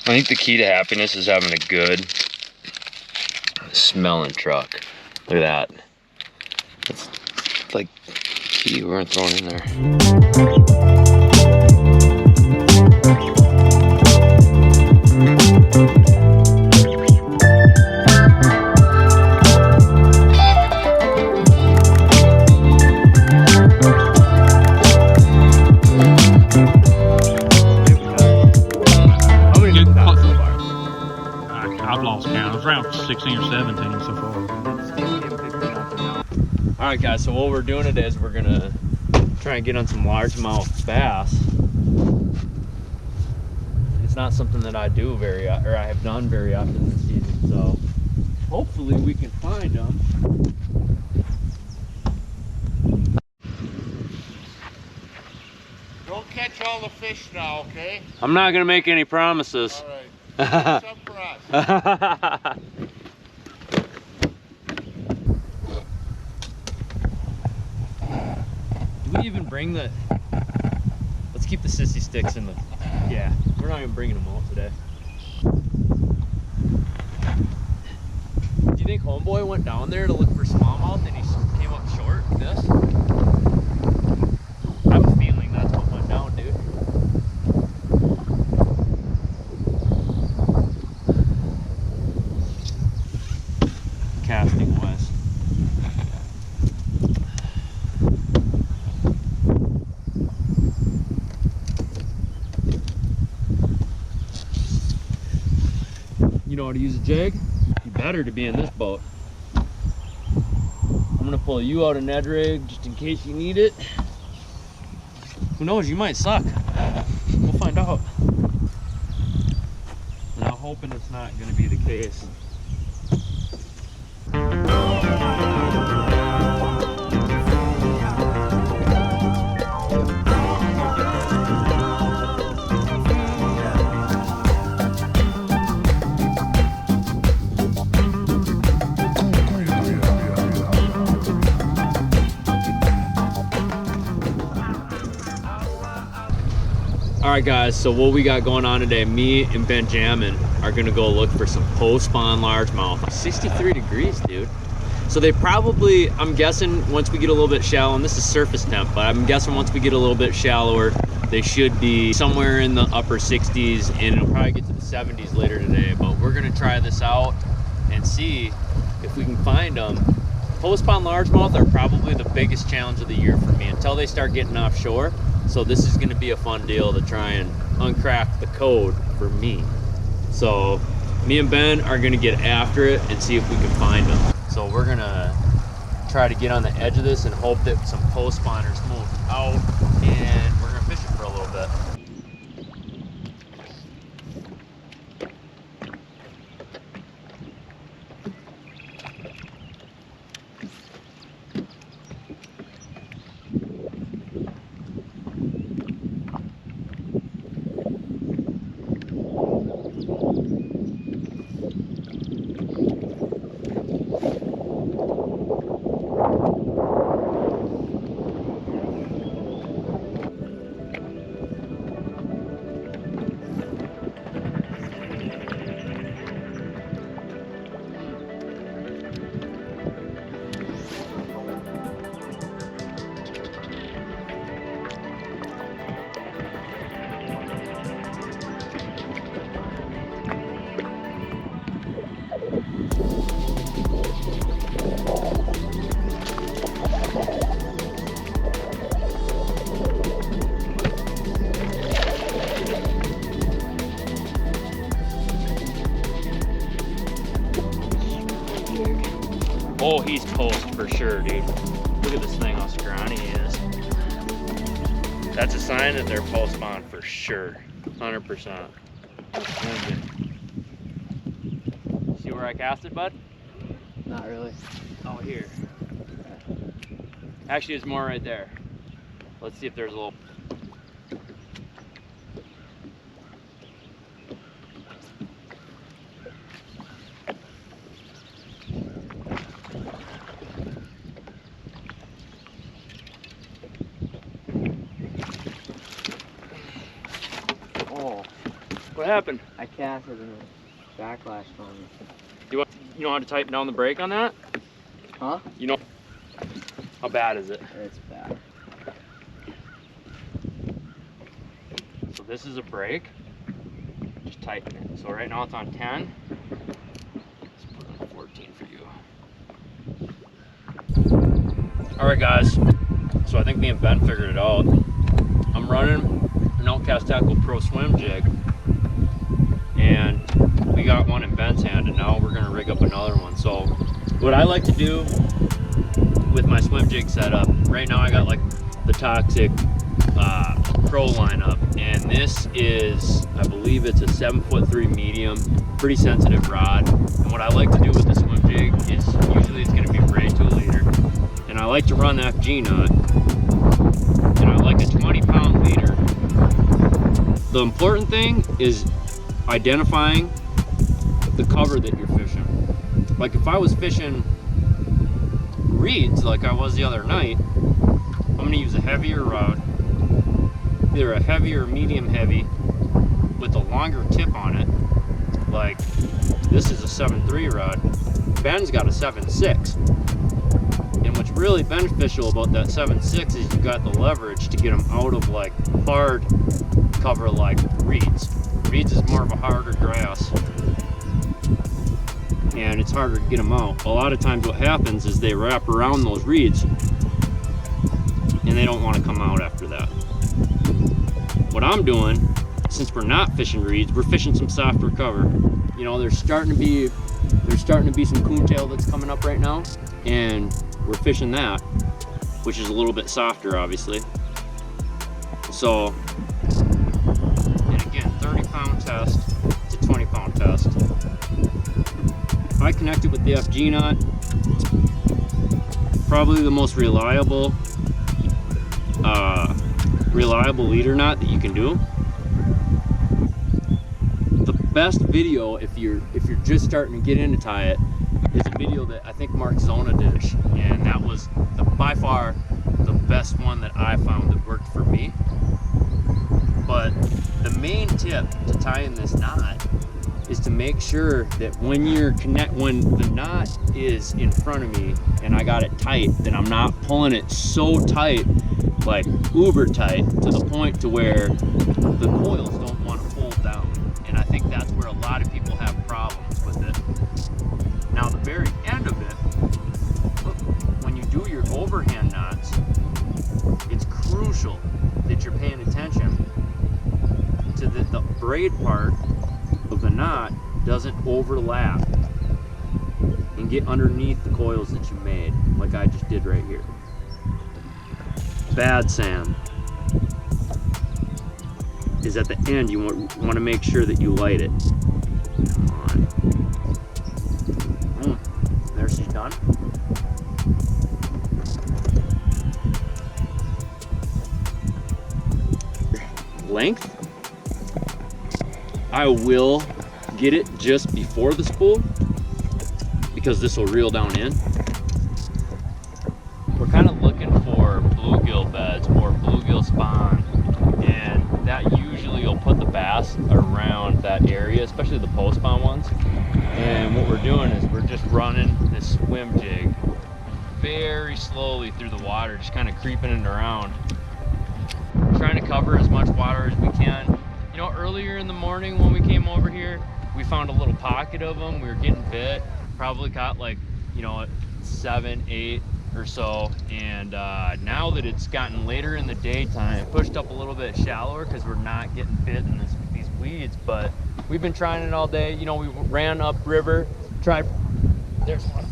I think the key to happiness is having a good smelling truck. Look at that. It's like key we're gonna throw it in there. I've lost count. It's around 16 or 17 so far. All right, guys. So what we're doing today is we're gonna try and get on some largemouth bass. It's not something that I do I have done very often this season. So hopefully we can find them. Don't catch all the fish now, okay? I'm not gonna make any promises. All right. What's up for us? Do we even bring the... Let's keep the sissy sticks in the... Yeah, we're not even bringing them all today. Do you think homeboy went down there to look for smallmouth and he came up short with this? I have a feeling that's what went down, dude. Casting west. You know how to use a jig? You better to be in this boat. I'm gonna pull you out a Ned rig just in case you need it. Who knows, you might suck. We'll find out. And I'm hoping it's not gonna be the case. Alright guys, so what we got going on today, me and Benjamin are gonna go look for some post-spawn largemouth. 63 degrees, dude. So they probably, I'm guessing once we get a little bit shallow, and this is surface temp, but I'm guessing once we get a little bit shallower, they should be somewhere in the upper 60s, and it'll probably get to the 70s later today. But we're gonna try this out and see if we can find them. Post-spawn largemouth are probably the biggest challenge of the year for me until they start getting offshore. So this is gonna be a fun deal to try and uncrack the code for me. So me and Ben are gonna get after it and see if we can find them. So we're gonna try to get on the edge of this and hope that some post spawners move out, and we're gonna fish it for a little bit. Oh, he's post for sure, dude. Look at this thing, how scrawny he is. That's a sign that they're post spawn for sure. 100%. See where I cast it, bud? Not really. Oh, here. Actually, there's more right there. Let's see if there's a little... What happened? I casted and it backlashed on me. You know how to tighten down the brake on that? Huh? You know, how bad is it? It's bad. So this is a brake. Just tighten it. So right now it's on 10. Let's put it on 14 for you. All right, guys. So I think me and Ben figured it out. I'm running an Outkast Tackle Pro Swim Jig, and we got one in Ben's hand, and now we're gonna rig up another one. So what I like to do with my swim jig setup, right now I got like the Toxic Pro lineup, and this is, I believe it's a 7'3" medium, pretty sensitive rod. And what I like to do with the swim jig is usually it's gonna be braid to a leader, and I like to run the FG nut, and I like a 20-pound leader. The important thing is identifying the cover that you're fishing. Like if I was fishing reeds like I was the other night, I'm gonna use a heavier rod, either a heavy or medium heavy with a longer tip on it. Like this is a 7.3 rod. Ben's got a 7.6. And what's really beneficial about that 7.6 is you got the leverage to get them out of like hard cover like reeds. Reeds is more of a harder grass, and it's harder to get them out. A lot of times what happens is they wrap around those reeds and they don't want to come out after that. What I'm doing, since we're not fishing reeds, we're fishing some softer cover. You know, there's starting to be some coontail that's coming up right now, and we're fishing that, which is a little bit softer, obviously. So, and again, 30-pound test to 20-pound test. If I connect it with the FG nut, it's probably the most reliable leader knot that you can do. The best video, if you're just starting to get into tie it, is a video that I think Mark Zona did, and that was by far the best one that I found that worked for me. But the main tip to tying this knot is to make sure that when the knot is in front of me and I got it tight, that I'm not pulling it so tight, like uber tight, to the point to where the coils don't want to fold down. And I think that's where a lot of people have problems with it. Now the very end of it, when you do your overhand knots, it's crucial that you're paying attention to the braid part of the knot doesn't overlap and get underneath the coils that you made, like I just did right here. Bad, Sam, is at the end you want to make sure that you light it. Come on. There she's done. Length, I will get it just before the spool because this will reel down in. We're kind of looking for bluegill beds or bluegill spawn, and that usually will put the bass around that area, especially the post spawn ones. And what we're doing is we're just running this swim jig very slowly through the water, just kind of creeping it around, trying to cover as much water as we can. You know, earlier in the morning when we came over here, we found a little pocket of them. We were getting bit, probably caught like, you know, 7, 8 or so. And now that it's gotten later in the daytime, it pushed up a little bit shallower because we're not getting bit in these weeds. But we've been trying it all day. You know, we ran up river, tried, there's one.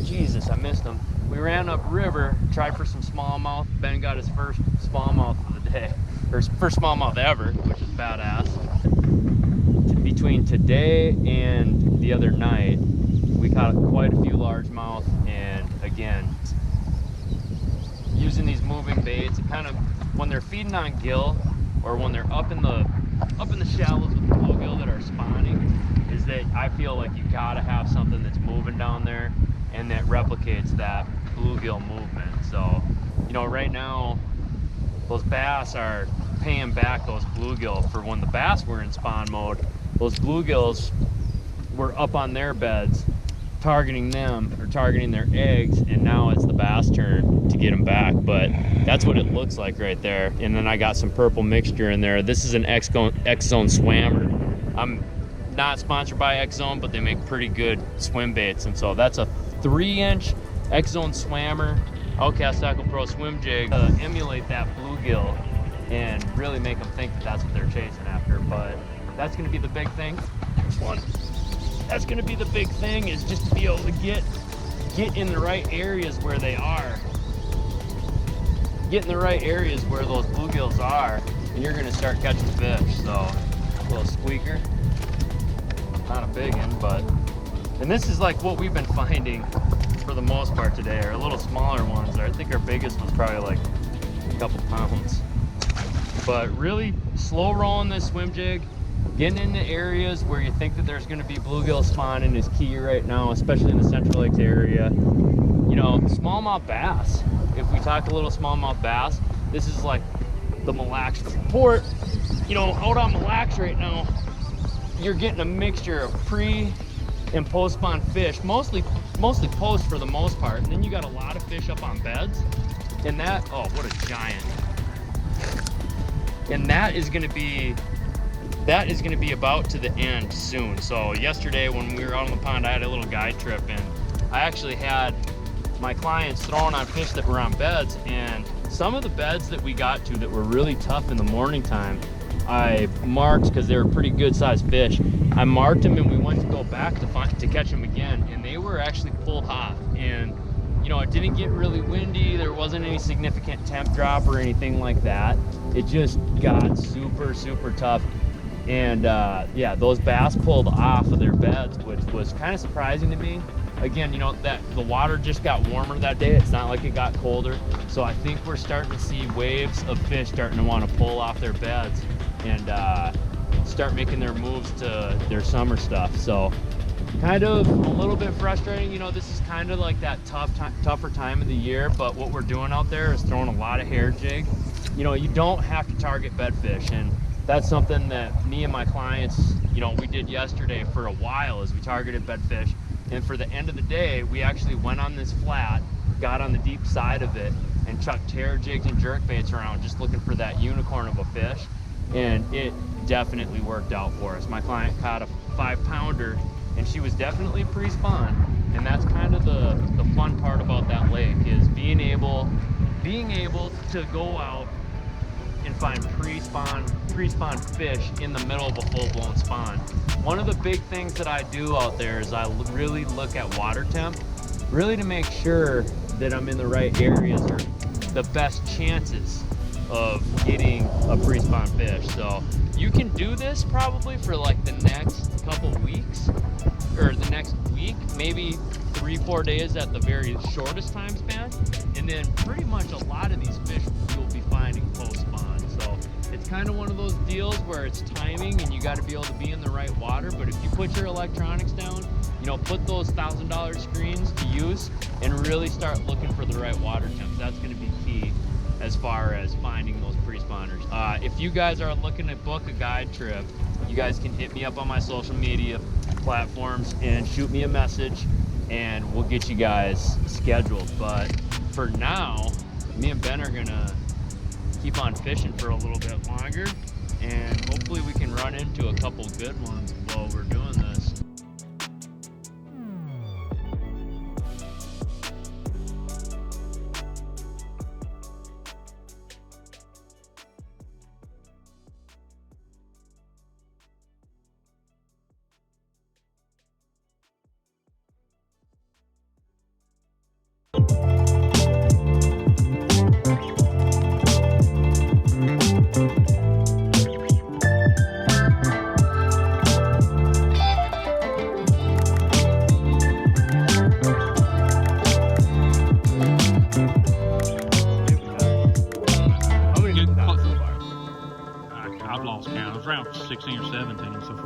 Jesus, I missed him. We ran up river, tried for some smallmouth. Ben got his first smallmouth of the day, or first smallmouth ever, which is badass. Between today and the other night, we caught quite a few largemouth, and again, using these moving baits, it kind of, when they're feeding on gill, or when they're up in the shallows with the bluegill that are spawning, is that I feel like you gotta have something that's moving down there and that replicates that bluegill movement. So, you know, right now those bass are paying back those bluegill for when the bass were in spawn mode. Those bluegills were up on their beds, targeting them or targeting their eggs, and now it's the bass turn to get them back. But that's what it looks like right there. And then I got some purple mixture in there. This is an X-Zone Swammer. I'm not sponsored by X-Zone, but they make pretty good swim baits. And so that's a 3-inch X-Zone Swammer Outkast Tackle Pro swim jig to emulate that bluegill and really make them think that that's what they're chasing after. But that's going to be the big thing. This one. That's going to be the big thing, is just to be able to get in the right areas where they are. Get in the right areas where those bluegills are, and you're going to start catching fish. So, a little squeaker. Not a big one, but... And this is like what we've been finding for the most part today, are little smaller ones. I think our biggest was probably like a couple pounds. But really slow rolling this swim jig, getting into areas where you think that there's going to be bluegill spawning is key right now, especially in the Central Lakes area. You know, smallmouth bass. If we talk a little smallmouth bass, this is like the Mille Lacs port. You know, out on Mille Lacs right now, you're getting a mixture of pre and post spawn fish, mostly post for the most part. And then you got a lot of fish up on beds, and that, oh, what a giant. And that is going to be about to the end soon. So yesterday when we were out on the pond, I had a little guide trip, and I actually had my clients throwing on fish that were on beds, and some of the beds that we got to that were really tough in the morning time, I marked, because they were pretty good sized fish. I marked them, and we went to go back to catch them again, and they were actually pulled off. And you know, it didn't get really windy, there wasn't any significant temp drop or anything like that. It just got super tough. And yeah, those bass pulled off of their beds, which was kind of surprising to me. Again, you know, that the water just got warmer that day. It's not like it got colder. So I think we're starting to see waves of fish starting to want to pull off their beds and start making their moves to their summer stuff. So kind of a little bit frustrating. You know, this is kind of like that tougher time of the year, but what we're doing out there is throwing a lot of hair jig. You know, you don't have to target bedfish, and that's something that me and my clients, you know, we did yesterday for a while, is we targeted bedfish. And for the end of the day, we actually went on this flat, got on the deep side of it, and chucked hair jigs and jerk baits around, just looking for that unicorn of a fish. And it definitely worked out for us. My client caught a 5-pounder, and she was definitely pre-spawn. And that's kind of the fun part about that lake, is being able to go out and find pre-spawn fish in the middle of a full-blown spawn. One of the big things that I do out there is I really look at water temp, really to make sure that I'm in the right areas or the best chances of getting a pre-spawn fish. So you can do this probably for like the next couple weeks, or the next week, maybe 3-4 days at the very shortest time span, and then pretty much a lot of these fish you'll be finding post-spawn. So it's kind of one of those deals where it's timing, and you got to be able to be in the right water. But if you put your electronics down, you know, put those $1,000 screens to use and really start looking for the right water temps. That's going to be key as far as finding those pre-spawners. If you guys are looking to book a guide trip, you guys can hit me up on my social media platforms and shoot me a message, and we'll get you guys scheduled. But for now, me and Ben are gonna keep on fishing for a little bit longer, and hopefully we can run into a couple good ones while we're doing this. I've lost count. It was around 16 or 17 so